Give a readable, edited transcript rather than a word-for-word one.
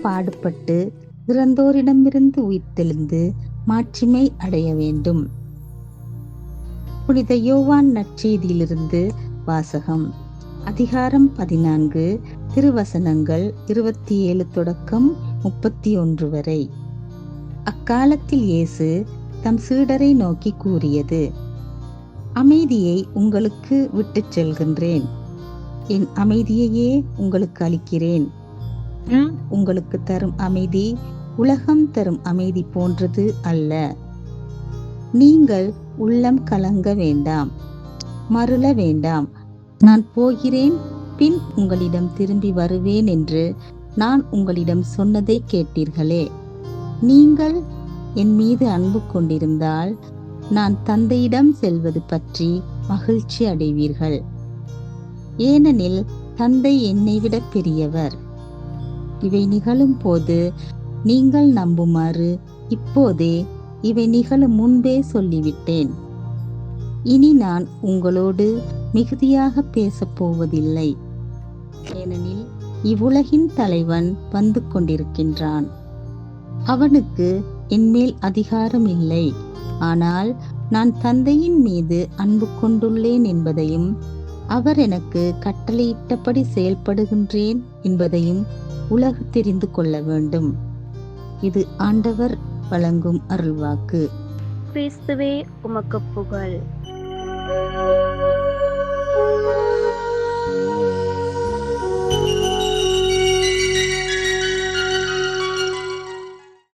பாடுபட்டு இறந்தோரிடமிருந்து உயிர்த்தெழுந்து மாட்சிமை அடைய வேண்டும். புனித யோவான் நற்செய்தியிலிருந்து வாசகம். அதிகாரம் 14, திருவசனங்கள் 27 தொடக்கம் 31 வரை. அக்காலத்தில் இயேசு தம் சீடரை நோக்கி கூறியது: அமைதியை உங்களுக்கு விட்டுச் செல்கின்றேன், என் அமைதியையே உங்களுக்கு அளிக்கிறேன். உங்களுக்கு தரும் அமைதி உலகம் தரும் அமைதி போன்றது அல்ல. நீங்கள் உள்ளம் கலங்க வேண்டாம், மருள வேண்டாம். நான் போகிறேன், பின் உங்களிடம் திரும்பி வருவேன் என்று நான் உங்களிடம் சொன்னதை கேட்டீர்களே. நீங்கள் என் மீது அன்பு கொண்டிருந்தால் நான் தந்தையிடம் செல்வது பற்றி மகிழ்ச்சி அடைவீர்கள். ஏனெனில் தந்தை என்னை விட பெரியவர். இவை நிகழும் போது நீங்கள் நம்புமாறு இப்போதே இவை நிகழும் முன்பே சொல்லிவிட்டேன். இனி நான் உங்களோடு மிகுதியாக பேசப் போவதில்லை, ஏனெனில் இவ்வுலகின் தலைவன் வந்து கொண்டிருக்கின்றான். அவனுக்கு என்மேல் அதிகாரம் இல்லை. ஆனால் நான் தந்தையின் மீது அன்பு கொண்டுள்ளேன் என்பதையும் அவர் எனக்கு கட்டளையிட்டபடி செயல்படுகின்றேன் என்பதையும் உலகு தெரிந்து கொள்ள வேண்டும். இது ஆண்டவர் வழங்கும் அருள்வாக்கு. கிறிஸ்துவே உமக்கு புகழ்.